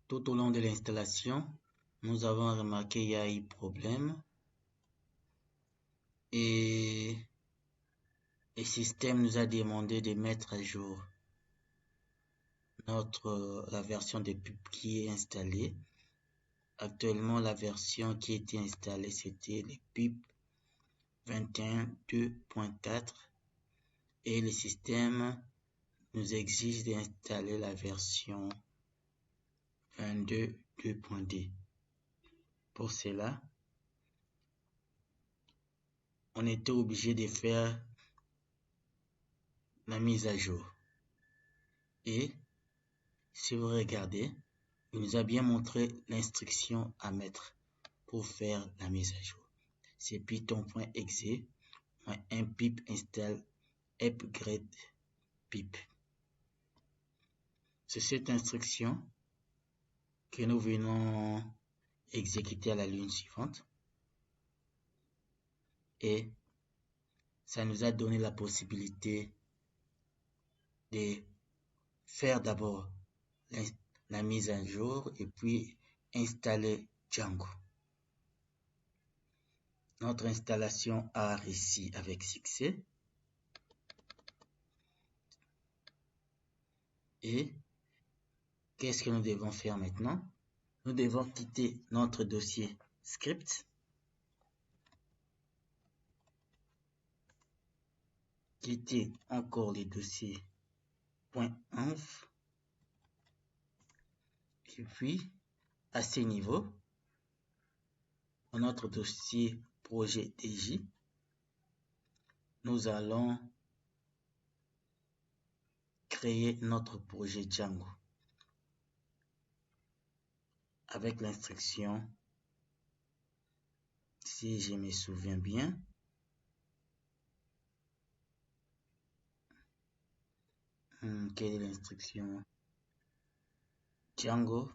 Tout au long de l'installation, nous avons remarqué qu'il y a eu problème et le système nous a demandé de mettre à jour la version de pub qui est installée. Actuellement, la version qui était installée, c'était le pub 21.2.4 et le système nous exige d'installer la version 22.2.2. Pour cela, on était obligé de faire la mise à jour. Et si vous regardez, il nous a bien montré l'instruction à mettre pour faire la mise à jour. C'est python.exe un pip install upgrade pip. C'est cette instruction que nous venons exécuter à la ligne suivante. Et ça nous a donné la possibilité de faire d'abord la mise à jour et puis installer Django. Notre installation a réussi avec succès. Et qu'est-ce que nous devons faire maintenant? Nous devons quitter notre dossier script, quitter encore les dossiers .env, et puis à ce niveau, dans notre dossier projet DJ, nous allons créer notre projet Django avec l'instruction, si je me souviens bien, quelle est l'instruction? Django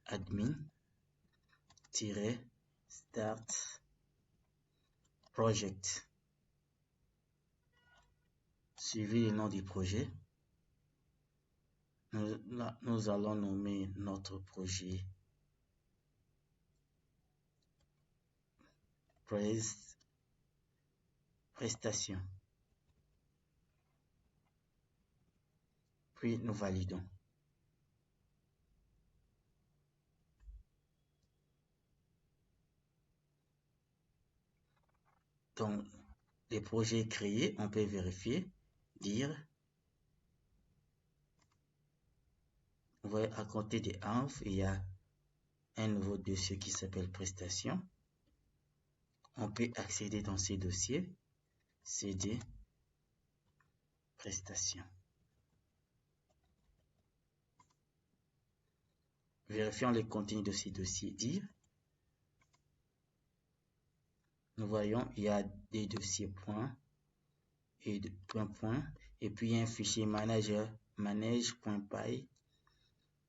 admin start project, suivi le nom du projet. Nous allons nommer notre projet prestation. Puis nous validons. Donc, les projets créés, on peut vérifier, dire, vous voyez à côté des env, il y a un nouveau dossier qui s'appelle prestation. On peut accéder dans ces dossiers, cd prestation. Vérifions le contenu de ces dossiers, dire. Nous voyons, il y a des dossiers point et point, et puis un fichier manage.py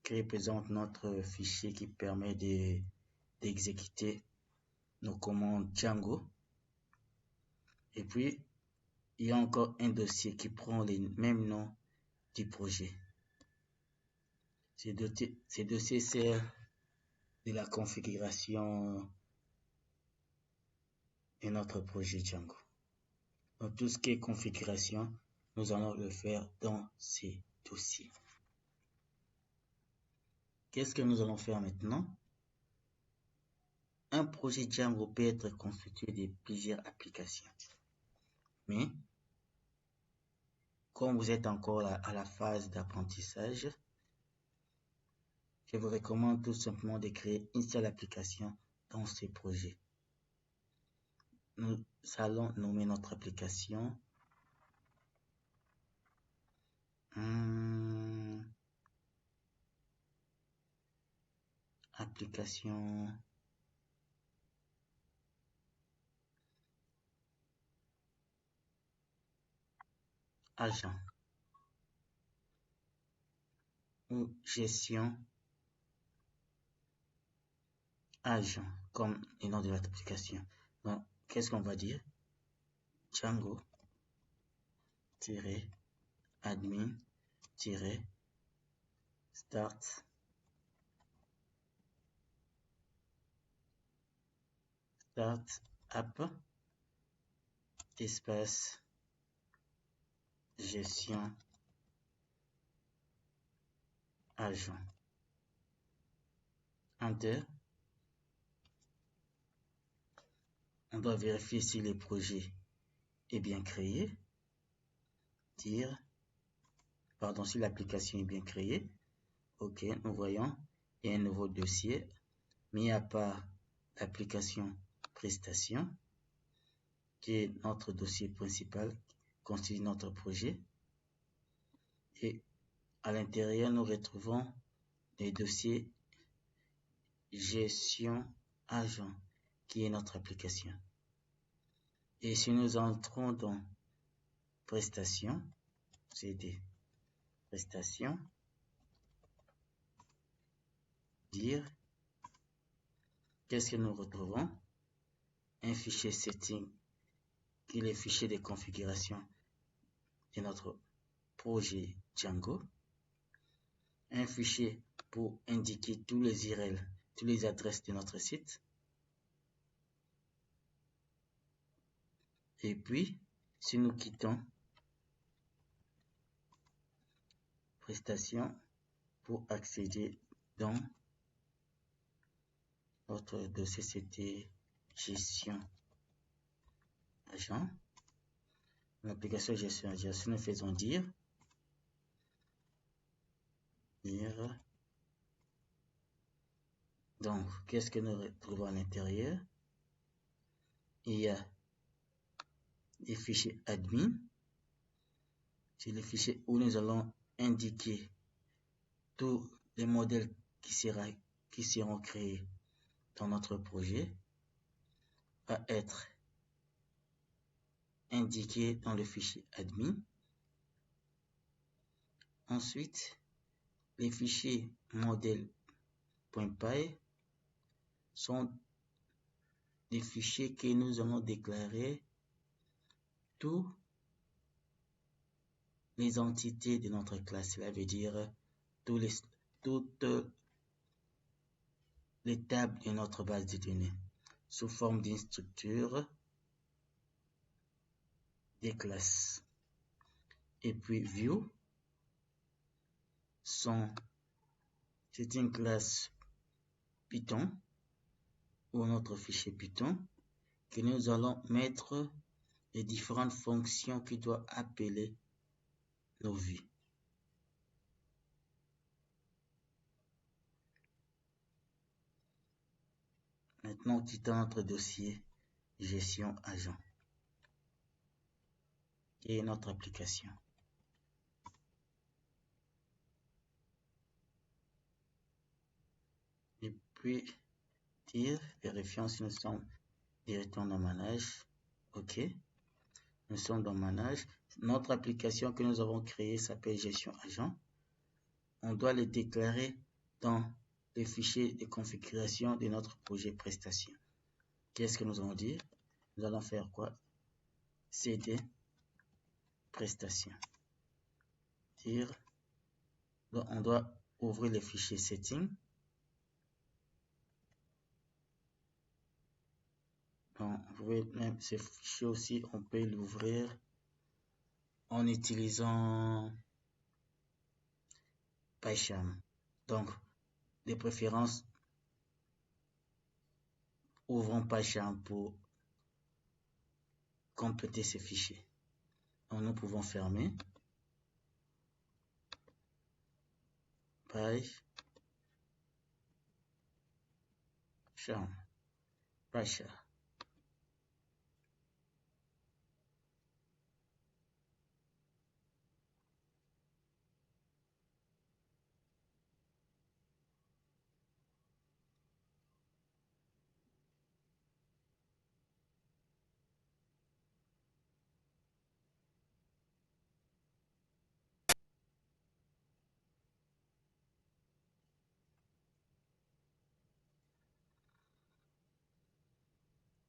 qui représente notre fichier qui permet d'exécuter nos commandes Django. Et puis, il y a encore un dossier qui prend les mêmes noms du projet. Ces dossiers servent de la configuration de notre projet Django. Donc, tout ce qui est configuration, nous allons le faire dans ces dossiers. Qu'est-ce que nous allons faire maintenant? Un projet Django peut être constitué de plusieurs applications. Mais, comme vous êtes encore à la phase d'apprentissage, je vous recommande tout simplement de créer une seule application dans ces projets. Nous allons nommer notre application application agent ou gestion agent comme le nom de notre application. Donc, qu'est-ce qu'on va dire? Django admin Start. Start app. Espace gestion agent. Enter. On doit vérifier si le projet est bien créé. Dire, pardon, si l'application est bien créée. Ok, nous voyons, il y a un nouveau dossier, mis à part l'application prestation, qui est notre dossier principal, constitue notre projet. Et à l'intérieur, nous retrouvons les dossiers gestion agent, qui est notre application. Et si nous entrons dans prestation, CD, prestation, dire, qu'est-ce que nous retrouvons? Un fichier setting, qui est le fichier de configuration de notre projet Django. Un fichier pour indiquer tous les URL, toutes les adresses de notre site. Et puis, si nous quittons prestation pour accéder dans notre dossier, c'était gestion agent. L'application gestion agent, si nous faisons dire, donc, qu'est-ce que nous retrouvons à l'intérieur? Il y a des fichiers admin. C'est le fichier où nous allons indiquer tous les modèles qui seront créés dans notre projet, va être indiqué dans le fichier admin. Ensuite, les fichiers modèle.py sont des fichiers que nous allons déclarer toutes les entités de notre classe. Cela veut dire toutes les tables de notre base de données sous forme d'une structure des classes. Et puis view, c'est une classe Python ou notre fichier Python que nous allons mettre les différentes fonctions qui doivent appeler nos vues. Maintenant, quittons notre dossier gestion agent qui est notre application. Et puis dire, vérifions si nous sommes directement dans manage. Ok, nous sommes dans manage. Notre application que nous avons créée s'appelle gestion agent. On doit le déclarer dans le fichier de configuration de notre projet prestation. Qu'est-ce que nous allons dire? Nous allons faire quoi? CD prestation. Dire, on doit ouvrir le fichier setting. Donc, vous pouvez même ce fichier aussi, on peut l'ouvrir en utilisant PyCharm. Donc, de préférence, ouvrons PyCharm pour compléter ce fichier. Donc, nous pouvons fermer. PyCharm.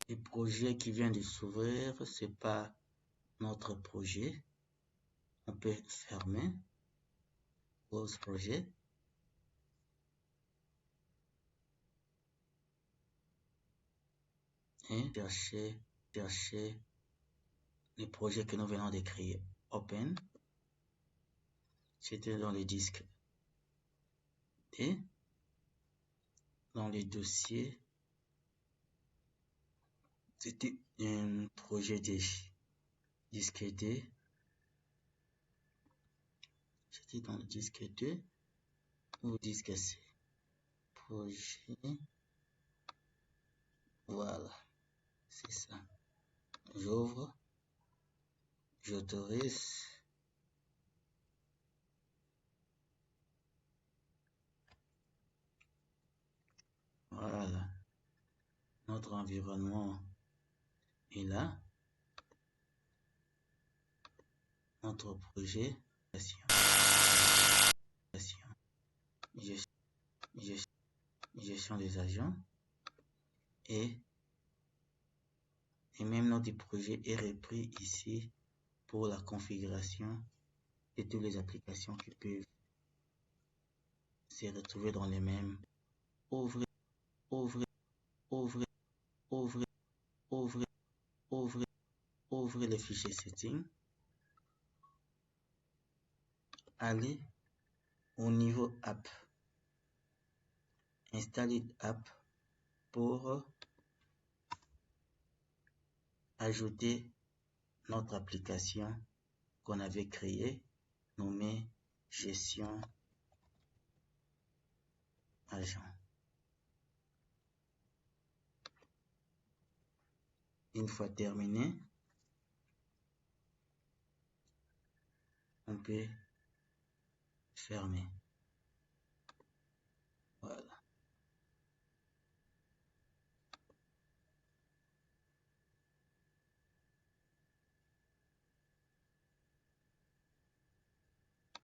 Le projet qui vient de s'ouvrir, c'est pas notre projet. On peut fermer. Close projet. et chercher le projet que nous venons de créer. Open. C'était dans le disque D. Dans les dossiers, c'était un projet D. Disque D. C'était dans le disque 2 ou disque C. Projet. Voilà. C'est ça. J'ouvre. J'autorise. Voilà. Notre environnement est là. Notre projet. Gestion des agents. Et même notre projet est repris ici pour la configuration de toutes les applications qui peuvent se retrouver dans les mêmes. Ouvrez les fichiers settings. Allez au niveau app. Installez app pour ajouter notre application qu'on avait créée, nommée gestion agent. Une fois terminé, on peut fermer.